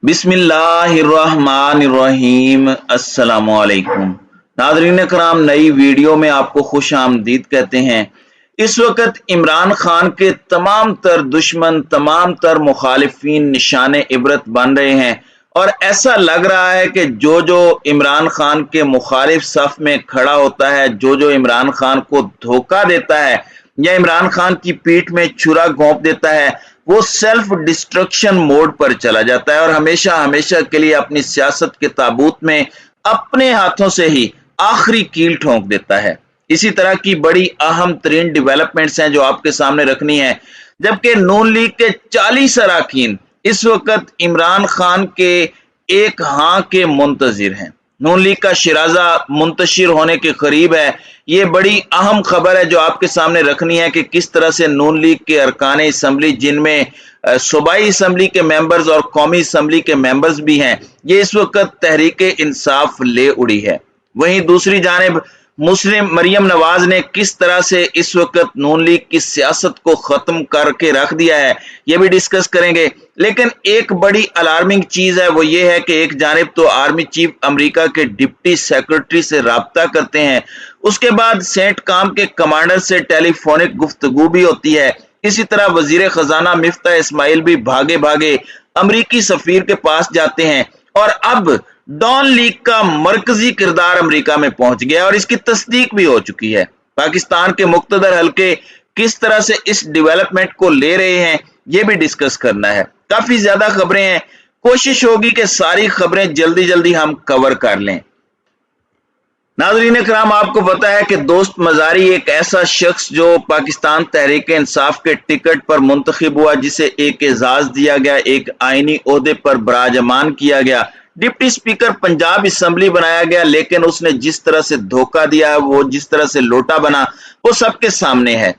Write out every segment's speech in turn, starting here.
बिस्मिल्लाहिर्रहमानिर्रहीम। अस्सलामुअलैकुम नाज़रीन कराम, नई वीडियो में आपको खुश आमदीद कहते हैं। इस वक्त इमरान खान के तमाम तर दुश्मन, तमाम तर मुखालिफिन निशाने इबरत बन रहे हैं और ऐसा लग रहा है कि जो जो इमरान खान के मुखालिफ सफ में खड़ा होता है, जो जो इमरान खान को धोखा देता है या इमरान खान की पीठ में छुरा घोंप देता है, वो सेल्फ डिस्ट्रक्शन मोड पर चला जाता है और हमेशा हमेशा के लिए अपनी सियासत के ताबूत में अपने हाथों से ही आखिरी कील ठोंक देता है। इसी तरह की बड़ी अहम तरीन डेवलपमेंट्स हैं जो आपके सामने रखनी है। जबकि नून लीग के 40 अरकान इस वक्त इमरान खान के एक हाँ के मुंतजिर हैं। नून लीग का शिराजा मुंतशिर होने के करीब है। ये बड़ी अहम खबर है जो आपके सामने रखनी है कि किस तरह से नून लीग के अरकान असम्बली, जिनमें सूबाई असम्बली के मेंबर्स और कौमी असम्बली के मेंबर्स भी हैं, ये इस वक्त तहरीक इंसाफ ले उड़ी है। वहीं दूसरी जानिब मुस्लिम मरियम नवाज ने किस तरह से इस वक्त नून लीग की सियासत को खत्म करके रख दिया है, ये भी डिस्कस करेंगे। लेकिन एक बड़ी अलार्मिंग चीज है, वो ये है कि एक जानिब तो आर्मी चीफ अमेरिका के डिप्टी सेक्रेटरी से राब्ता करते हैं, उसके बाद सेंट काम के कमांडर से टेलीफोनिक गुफ्तगू भी होती है। इसी तरह वजीर खजाना मिफ्ता इस्माइल भी भागे भागे अमरीकी सफीर के पास जाते हैं और अब डॉन लीग का मरकजी किरदार अमेरिका में पहुंच गया और इसकी तस्दीक भी हो चुकी है। पाकिस्तान के मुक्तदर हल्के किस तरह से इस डेवलपमेंट को ले रहे हैं, ये भी डिस्कस करना है। काफी ज्यादा खबरें हैं, कोशिश होगी कि सारी खबरें जल्दी जल्दी हम कवर कर लें। नाज़रीन कराम, आपको पता है कि दोस्त मजारी एक ऐसा शख्स जो पाकिस्तान तहरीक इंसाफ के टिकट पर मुंतखब हुआ, जिसे एक एजाज दिया गया, एक आईनी ओहदे पर बराजमान किया गया, डिप्टी स्पीकर पंजाब असम्बली बनाया गया, लेकिन उसने जिस तरह से धोखा दिया, वो जिस तरह से लोटा बना, वो सबके सामने है।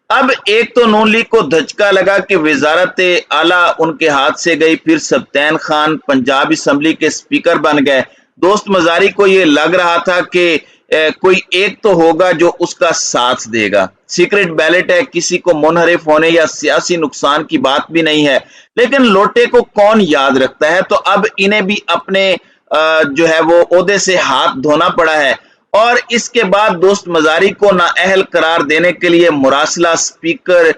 अब एक तो नून लीग को धचका लगा कि वजारत आला उनके हाथ से गई, फिर सब्तैन खान पंजाब असम्बली के स्पीकर बन गए। दोस्त मजारी को ये लग रहा था कि कोई एक तो होगा जो उसका साथ देगा। सीक्रेट बैलेट है, किसी को मुनहरिफ होने या सियासी नुकसान की बात भी नहीं है, लेकिन लोटे को कौन याद रखता है। तो अब इन्हें भी अपने जो है वो ओहदे से हाथ धोना पड़ा है और इसके बाद दोस्त मजारी को नाअहल करार देने के लिए मुरासला स्पीकर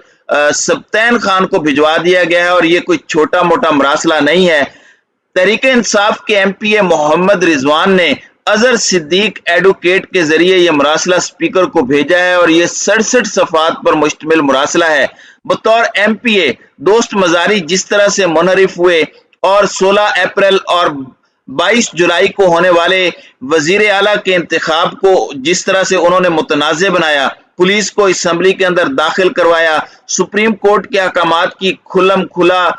सब्तैन खान को भिजवा दिया गया है और ये कोई छोटा मोटा मुरासला नहीं है। तहरीक इंसाफ के एमपीए मोहम्मद रिजवान ने अजहर सिद्दीक एडवोकेट के जरिए यह मुरासला स्पीकर को भेजा है और यह 67 सफात पर मुश्तमिल मुरासला है। बतौर एमपीए दोस्त मजारी जिस तरह से मुनहरिफ हुए और 16 अप्रैल और 22 जुलाई को होने वाले वजीर आला के इंतखाब को जिस तरह से उन्होंने मुतनाज़े बनाया, पुलिस को असम्बली के अंदर दाखिल करवाया, सुप्रीम कोर्ट के अहकामात की खुल्लम खुला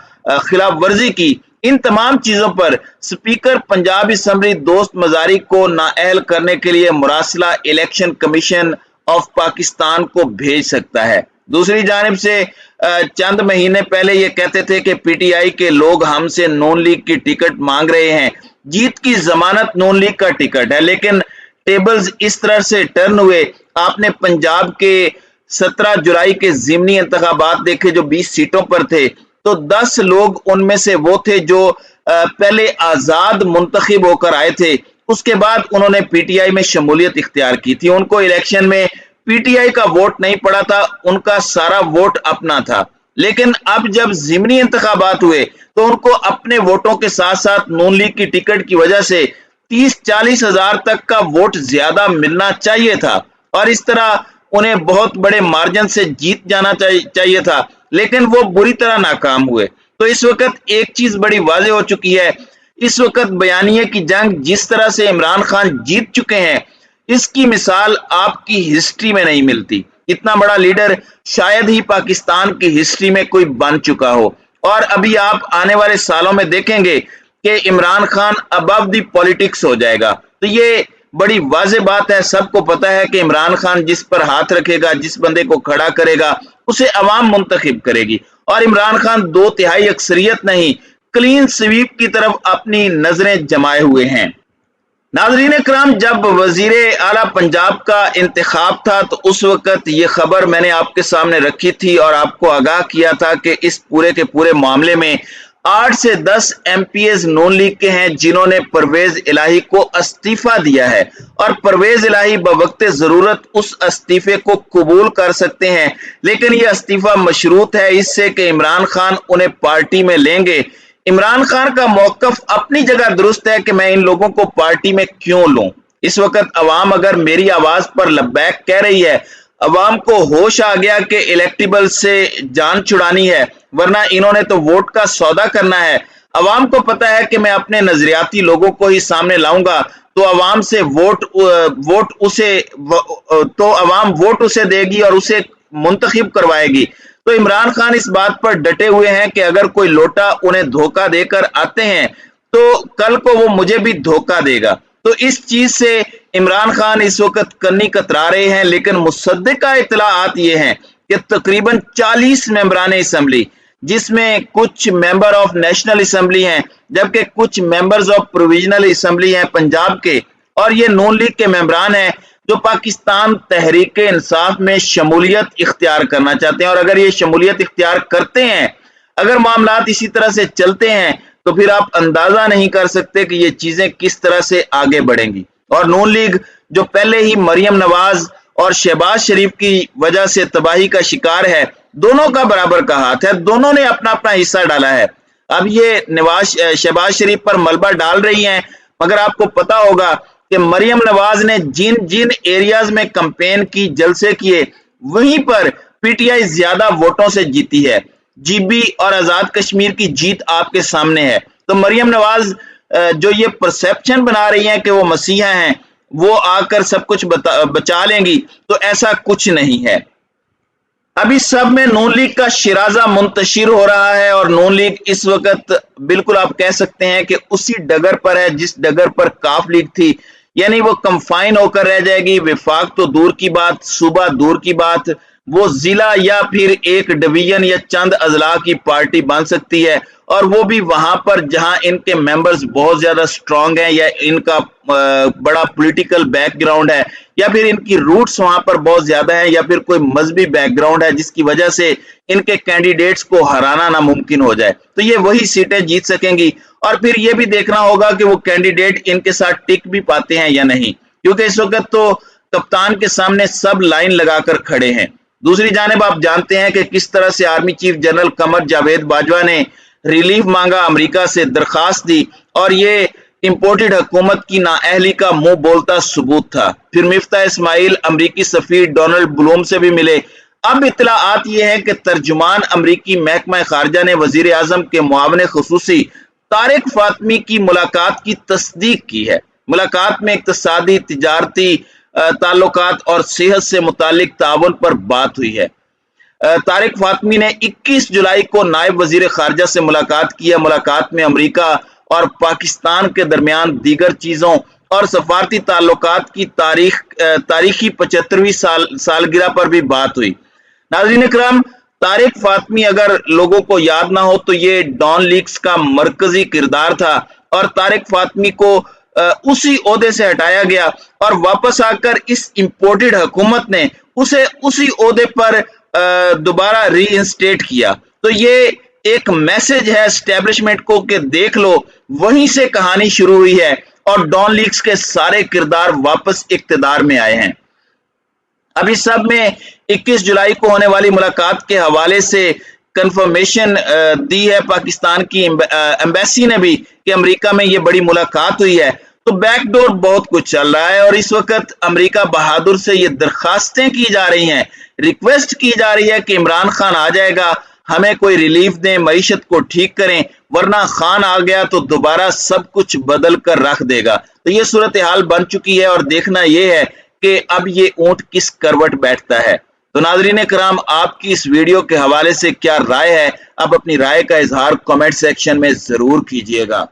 खिलाफ वर्जी की, इन तमाम चीजों पर स्पीकर पंजाब असम्बली दोस्त मजारी को नाअहल करने के लिए मुरासला इलेक्शन कमीशन ऑफ पाकिस्तान को भेज सकता है। दूसरी जानिब से चंद महीने पहले ये कहते थे कि पीटीआई के लोग हमसे नून लीग की टिकट मांग रहे हैं, जीत की जमानत नून लीग का टिकट है। लेकिन टेबल्स इस तरह से टर्न हुए। आपने पंजाब के 17 जुलाई के ज़िमनी इंतखाबात देखे जो 20 सीटों पर थे, तो 10 लोग उनमें से वो थे जो पहले आजाद मुंतखब होकर आए थे, उसके बाद उन्होंने पीटीआई में शमूलियत इख्तियार की थी। उनको इलेक्शन में पीटीआई का वोट नहीं पड़ा था, उनका सारा वोट अपना था। लेकिन अब जब ज़िमनी इंतखाबात हुए तो उनको अपने वोटों के साथ साथ नून लीग की टिकट की वजह से 30-40 हजार तक का वोट ज्यादा मिलना चाहिए था और इस तरह उन्हें बहुत बड़े मार्जिन से जीत जाना चाहिए था, लेकिन वो बुरी तरह नाकाम हुए। तो इस वक्त एक चीज बड़ी वाज़ेह हो चुकी है, इस वक्त बयानिए की जंग जिस तरह से इमरान खान जीत चुके हैं, इसकी मिसाल आपकी हिस्ट्री में नहीं मिलती। इतना बड़ा लीडर शायद ही पाकिस्तान की हिस्ट्री में कोई बन चुका हो और अभी आप आने वाले सालों में देखेंगे कि इमरान खान अबव दी पॉलिटिक्स हो जाएगा। तो ये बड़ी वाज़ेह बात है, सबको पता है कि इमरान खान जिस पर हाथ रखेगा, जिस बंदे को खड़ा करेगा, उसे अवाम मुंतखब करेगी और इमरान खान 2/3 अक्सरियत नहीं, क्लीन स्वीप की तरफ अपनी नजरें जमाए हुए हैं। नाज़रीन कराम, जब वजीर आला पंजाब का इंतखाब था तो उस वक्त ये खबर मैंने आपके सामने रखी थी और आपको आगाह किया था कि इस पूरे के पूरे मामले में 8 से 10 MPs नून लीग के हैं जिन्होंने परवेज इलाही को इस्तीफा दिया है और परवेज इलाही बवक्त जरूरत उस इस्तीफे को कबूल कर सकते हैं, लेकिन यह इस्तीफा मशरूत है इससे कि इमरान खान उन्हें पार्टी में लेंगे। इमरान खान का मौकफ अपनी जगह दुरुस्त है कि मैं इन लोगों को पार्टी में क्यों लूं। इस वक्त अवाम अगर मेरी आवाज पर लब्बैक कह रही है, अवाम को होश आ गया कि इलेक्टेबल से जान छुड़ानी है, वरना इन्होंने तो वोट का सौदा करना है। अवाम को पता है कि मैं अपने नजरियाती लोगों को ही सामने लाऊंगा तो अवाम से अवाम वोट उसे देगी और उसे मुंतखब करवाएगी। तो इमरान खान इस बात पर डटे हुए हैं कि अगर कोई लोटा उन्हें धोखा देकर आते हैं तो कल को वो मुझे भी धोखा देगा। तो इस चीज से इमरान खान इस वक्त कन्नी कतरा रहे हैं, लेकिन मुसद्दिका इत्तलाआत ये हैं कि तकरीबन 40 मेंबरान असम्बली, जिसमें कुछ मेंबर ऑफ नेशनल असम्बली हैं जबकि कुछ मेंबर्स ऑफ प्रोविजनल असम्बली हैं पंजाब के, और ये नून लीग के मेंबरान हैं जो पाकिस्तान तहरीक इंसाफ में शमूलियत इख्तियार करना चाहते हैं। और अगर ये शमूलियत इख्तियार करते हैं, अगर मामलात इसी तरह से चलते हैं, तो फिर आप अंदाजा नहीं कर सकते कि ये चीजें किस तरह से आगे बढ़ेंगी। और नून लीग जो पहले ही मरियम नवाज और शहबाज शरीफ की वजह से तबाही का शिकार है, दोनों का बराबर का हाथ है, दोनों ने अपना अपना हिस्सा डाला है। अब ये शहबाज शरीफ पर मलबा डाल रही हैं, मगर आपको पता होगा कि मरियम नवाज ने जिन जिन एरियाज में कैंपेन की, जलसे किए, वहीं पर पीटीआई ज्यादा वोटों से जीती है। जीबी और आजाद कश्मीर की जीत आपके सामने है। तो मरियम नवाज जो ये परसेप्शन बना रही हैं कि वो मसीहा हैं, वो आकर सब कुछ बचा लेंगी, तो ऐसा कुछ नहीं है। अभी सब में नून लीग का शिराजा मुंतशिर हो रहा है और नून लीग इस वक्त बिल्कुल आप कह सकते हैं कि उसी डगर पर है जिस डगर पर काफ लीग थी, यानी वो कंफाइन होकर रह जाएगी। विफाक तो दूर की बात, सूबा दूर की बात, वो जिला या फिर एक डिवीजन या चंद अजला की पार्टी बन सकती है, और वो भी वहां पर जहां इनके मेंबर्स बहुत ज्यादा स्ट्रांग हैं या इनका बड़ा पॉलिटिकल बैकग्राउंड है, या फिर इनकी रूट्स वहां पर बहुत ज्यादा है, या फिर कोई मजहबी बैकग्राउंड है जिसकी वजह से इनके कैंडिडेट्स को हराना नामुमकिन हो जाए। तो ये वही सीटें जीत सकेंगी। और फिर ये भी देखना होगा कि वो कैंडिडेट इनके साथ टिक भी पाते हैं या नहीं, क्योंकि इस वक्त तो कप्तान के सामने सब लाइन लगाकर खड़े हैं। दूसरी जानिब आप जानते हैं कि किस तरह से army chief general Qamar Javed Bajwa ने रिलीफ मांगा, अमेरिका से दरखास्त दी, और ये इंपोर्टेड हुकूमत की नाअहली का मुंह बोलता सबूत था। फिर मिफ्ता इस्माइल अमरीकी सफीर डोनाल्ड ब्लूम से भी मिले। अब इत्तलाआत ये है कि तर्जुमान अमरीकी महकमा खारजा ने वजीर आजम के मुआविन खुसूसी तारिक फातमी की मुलाकात की तस्दीक की है। मुलाकात में इक्तिसादी, तिजारती ताल्लुकात और सेहत से मुतालिक ताउन पर बात हुई है। तारिक फातमी ने 21 जुलाई को नायब वजीर खारजा से मुलाकात की है। मुलाकात में अमेरिका और पाकिस्तान के दरमियान दीगर चीजों और सफारती ताल्लुकात की तारीखी 75वीं सालगिरह पर भी बात हुई। नाज़रीन इकराम, तारिक फातमी अगर लोगों को याद ना हो तो ये डॉन लीग्स का मरकजी किरदार था, और तारिक फातमी को उसी ओहदे से हटाया गया और वापस आकर इस इंपोर्टेड हुकूमत ने उसे उसी ओहदे पर दोबारा रीइंस्टेट किया। तो ये एक मैसेज है एस्टेब्लिशमेंट को कि देख लो, वहीं से कहानी शुरू हुई है और डॉन लीग्स के सारे किरदार वापस इक्तदार में आए हैं। अभी सब में 21 जुलाई को होने वाली मुलाकात के हवाले से कंफर्मेशन दी है पाकिस्तान की एम्बेसी ने भी कि अमेरिका में ये बड़ी मुलाकात हुई है। तो बैकडोर बहुत कुछ चल रहा है और इस वक्त अमेरिका बहादुर से ये दरखास्तें की जा रही हैं, रिक्वेस्ट की जा रही है कि इमरान खान आ जाएगा, हमें कोई रिलीफ दें, मईशत को ठीक करें, वरना खान आ गया तो दोबारा सब कुछ बदल कर रख देगा। तो ये सूरत हाल बन चुकी है और देखना यह है कि अब ये ऊंट किस करवट बैठता है। तो नाज़रीन कराम, आपकी इस वीडियो के हवाले से क्या राय है? आप अपनी राय का इजहार कमेंट सेक्शन में जरूर कीजिएगा।